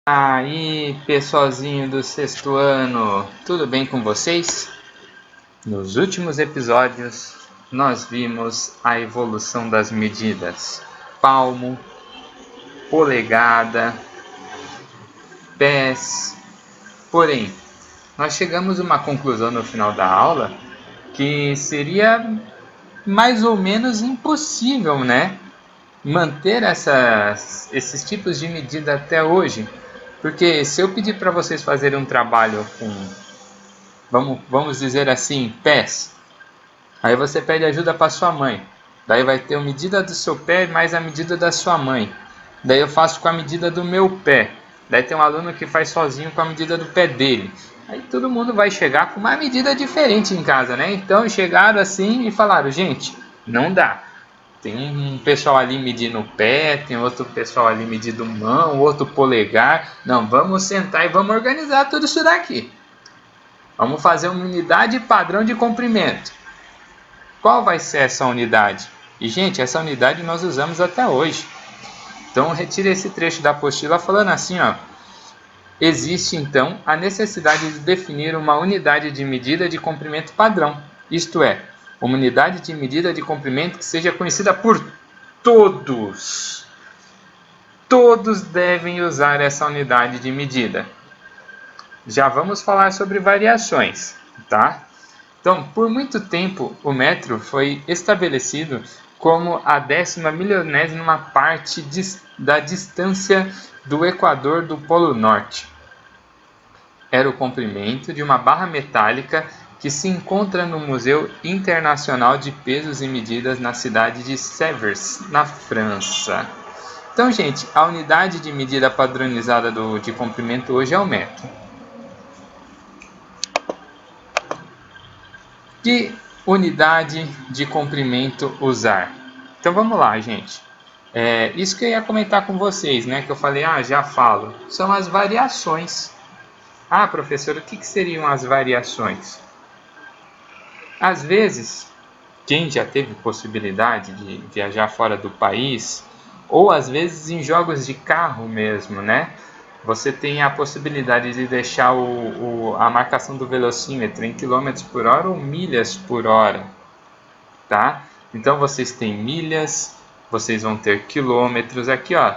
Aí, pessoalzinho do sexto ano, tudo bem com vocês? Nos últimos episódios, nós vimos a evolução das medidas: palmo, polegada, pés. Porém, nós chegamos a uma conclusão no final da aula que seria mais ou menos impossível, né? Manter esses tipos de medida até hoje. Porque se eu pedir para vocês fazerem um trabalho com, vamos dizer assim, pés, aí você pede ajuda para sua mãe, daí vai ter a medida do seu pé mais a medida da sua mãe, daí eu faço com a medida do meu pé, daí tem um aluno que faz sozinho com a medida do pé dele, aí todo mundo vai chegar com uma medida diferente em casa, né? Então chegaram assim e falaram: gente, não dá. Tem um pessoal ali medindo o pé, tem outro pessoal ali medindo mão, outro polegar. Não, vamos sentar e vamos organizar tudo isso daqui. Vamos fazer uma unidade padrão de comprimento. Qual vai ser essa unidade? E, gente, essa unidade nós usamos até hoje. Então, retire esse trecho da apostila falando assim, ó. Existe, então, a necessidade de definir uma unidade de medida de comprimento padrão. Isto é, uma unidade de medida de comprimento que seja conhecida por todos. Todos devem usar essa unidade de medida. Já vamos falar sobre variações, tá? Então, por muito tempo, o metro foi estabelecido como a 10.000.000ª parte da distância do equador do Polo Norte. Era o comprimento de uma barra metálica que se encontra no Museu Internacional de Pesos e Medidas na cidade de Sèvres, na França. Então, gente, a unidade de medida padronizada de comprimento hoje é o metro. Que unidade de comprimento usar? Então vamos lá, gente. Isso que eu ia comentar com vocês, né? Que eu falei, já falo. São as variações. Professor, o que seriam as variações? Às vezes, quem já teve possibilidade de viajar fora do país, ou às vezes em jogos de carro mesmo, né? Você tem a possibilidade de deixar a marcação do velocímetro em km por hora ou milhas por hora, tá? Então vocês têm milhas, vocês vão ter quilômetros. Aqui, ó,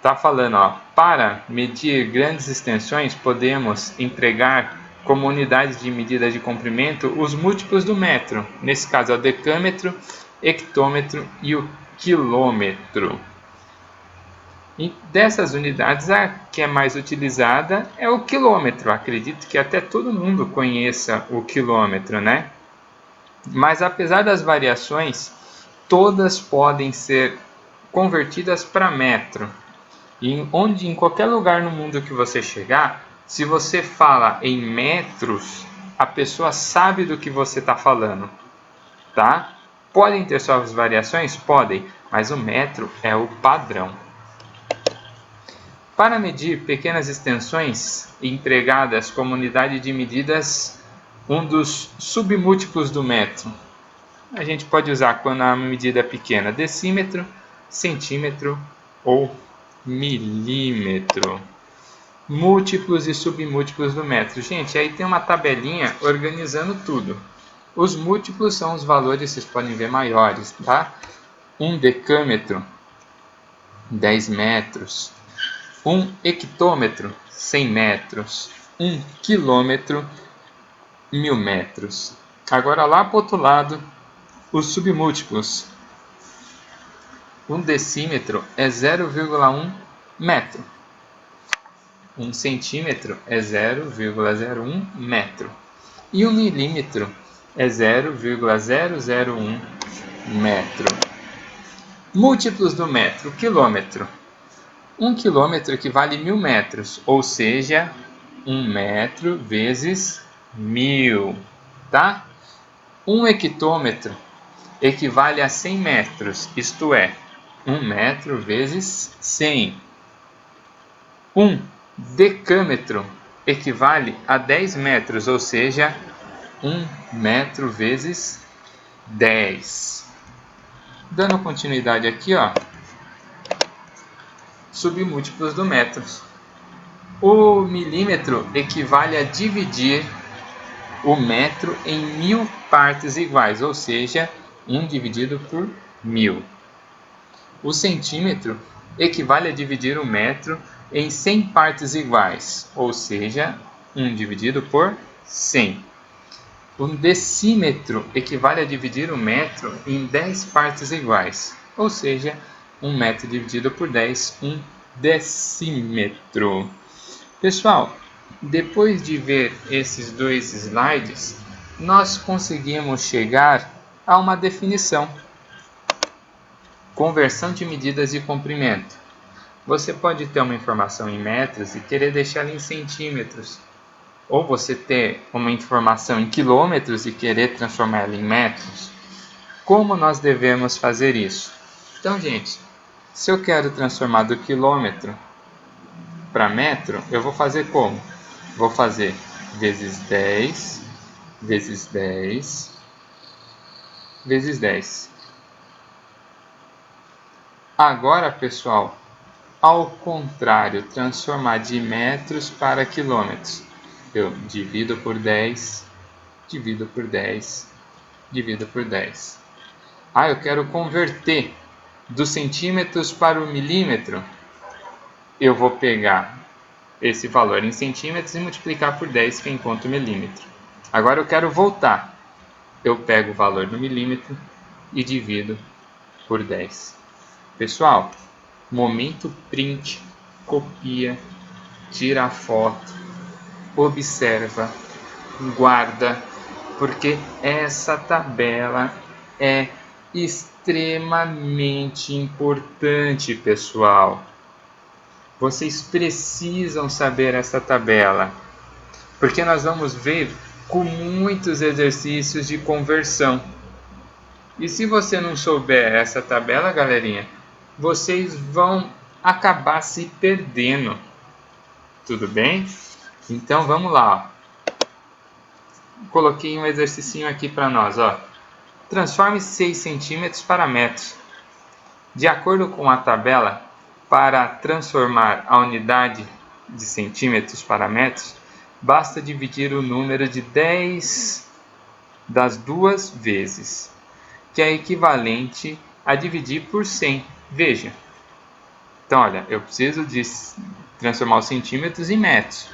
tá falando, ó, para medir grandes extensões, podemos empregar como unidade de medida de comprimento os múltiplos do metro. Nesse caso, é o decâmetro, hectômetro e o quilômetro. E dessas unidades, a que é mais utilizada é o quilômetro. Acredito que até todo mundo conheça o quilômetro, né? Mas apesar das variações, todas podem ser convertidas para metro. E em qualquer lugar no mundo que você chegar, se você fala em metros, a pessoa sabe do que você está falando, tá? Podem ter suas variações? Podem, mas o metro é o padrão. Para medir pequenas extensões empregadas como unidade de medidas, um dos submúltiplos do metro. A gente pode usar quando a medida é pequena, decímetro, centímetro ou milímetro. Múltiplos e submúltiplos do metro. Gente, aí tem uma tabelinha organizando tudo. Os múltiplos são os valores, vocês podem ver, maiores, tá? 1 decâmetro, 10 metros. 1 hectômetro, 100 metros. 1 quilômetro, 1000 metros. Agora lá para o outro lado, os submúltiplos. 1 decímetro é 0,1 metro. 1 centímetro é 0,01 metro. E 1 milímetro é 0,001 metro. Múltiplos do metro, quilômetro. 1 quilômetro equivale a 1000 metros, ou seja, 1 metro vezes 1000, tá? 1 hectômetro equivale a 100 metros, isto é, 1 metro vezes 100. 1 decâmetro equivale a 10 metros, ou seja, 1 metro vezes 10. Dando continuidade aqui, ó, submúltiplos do metro. O milímetro equivale a dividir o metro em 1000 partes iguais, ou seja, 1 dividido por 1000. O centímetro equivale a dividir o metro em 100 partes iguais, ou seja, 1 dividido por 100. O decímetro equivale a dividir o metro em 10 partes iguais, ou seja, 1 metro dividido por 10, 1 decímetro. Pessoal, depois de ver esses dois slides, nós conseguimos chegar a uma definição. Conversão de medidas de comprimento. Você pode ter uma informação em metros e querer deixá-la em centímetros. Ou você ter uma informação em quilômetros e querer transformá-la em metros. Como nós devemos fazer isso? Então, gente, se eu quero transformar do quilômetro para metro, eu vou fazer como? Vou fazer vezes 10, vezes 10, vezes 10. Agora, pessoal, ao contrário, transformar de metros para quilômetros. Eu divido por 10, divido por 10, divido por 10. Eu quero converter dos centímetros para o milímetro. Eu vou pegar esse valor em centímetros e multiplicar por 10, que encontro o milímetro. Agora eu quero voltar. Eu pego o valor do milímetro e divido por 10. Pessoal, momento print, copia, tira a foto, observa, guarda, porque essa tabela é extremamente importante, pessoal. Vocês precisam saber essa tabela, porque nós vamos ver com muitos exercícios de conversão. E se você não souber essa tabela, galerinha, vocês vão acabar se perdendo. Tudo bem? Então vamos lá. Coloquei um exercício aqui para nós. Transforme 6 centímetros para metros. De acordo com a tabela, para transformar a unidade de centímetros para metros, basta dividir o número de 10 das duas vezes, que é equivalente a dividir por 100. Veja. Então, olha, eu preciso de transformar os centímetros em metros.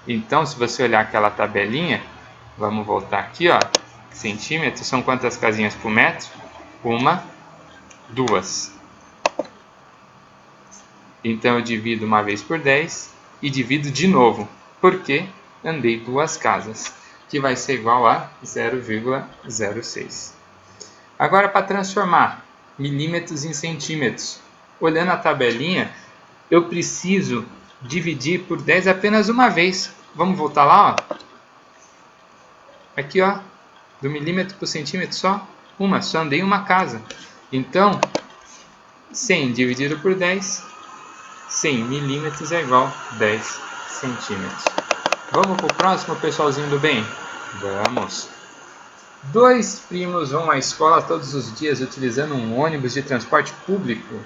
Então, se você olhar aquela tabelinha, vamos voltar aqui, centímetros são quantas casinhas por metro? 1, 2. Então, eu divido uma vez por 10 e divido de novo, porque andei 2 casas, que vai ser igual a 0,06. Agora, para transformar milímetros em centímetros, olhando a tabelinha, eu preciso dividir por 10 apenas uma vez. Vamos voltar lá, Aqui, do milímetro por centímetro só andei uma casa. Então, 100 dividido por 10, 100 milímetros é igual a 10 centímetros. Vamos para o próximo, pessoalzinho do bem? Vamos! 2 primos vão à escola todos os dias utilizando um ônibus de transporte público.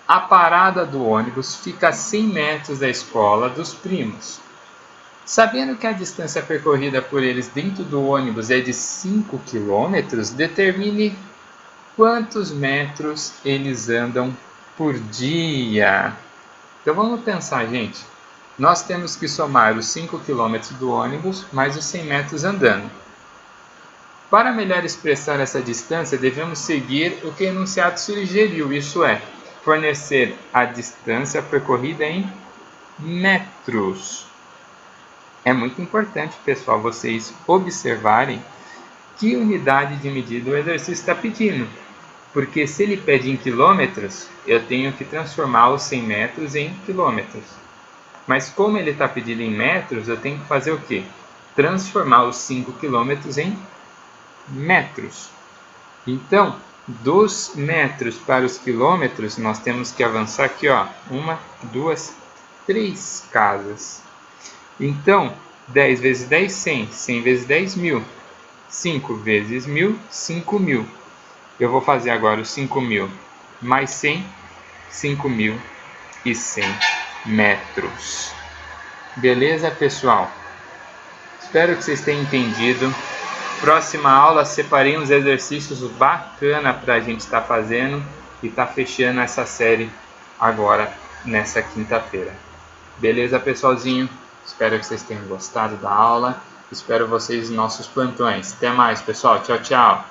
A parada do ônibus fica a 100 metros da escola dos primos. Sabendo que a distância percorrida por eles dentro do ônibus é de 5 km, determine quantos metros eles andam por dia. Então vamos pensar, gente. Nós temos que somar os 5 km do ônibus mais os 100 metros andando. Para melhor expressar essa distância, devemos seguir o que o enunciado sugeriu, isso é, fornecer a distância percorrida em metros. É muito importante, pessoal, vocês observarem que unidade de medida o exercício está pedindo. Porque se ele pede em quilômetros, eu tenho que transformar os 100 metros em quilômetros. Mas como ele está pedindo em metros, eu tenho que fazer o quê? Transformar os 5 quilômetros em metros. Então, dos metros para os quilômetros, nós temos que avançar aqui, 1, 2, 3 casas. Então, 10 vezes 10, 100. 100 vezes 10, 1000. 5 vezes 1000, 5000. Eu vou fazer agora os 5.000 mais 100, 5.100 metros. Beleza, pessoal? Espero que vocês tenham entendido. Próxima aula, separei uns exercícios bacana para a gente estar fazendo e tá fechando essa série agora, nessa quinta-feira. Beleza, pessoalzinho? Espero que vocês tenham gostado da aula. Espero vocês nos nossos plantões. Até mais, pessoal. Tchau, tchau.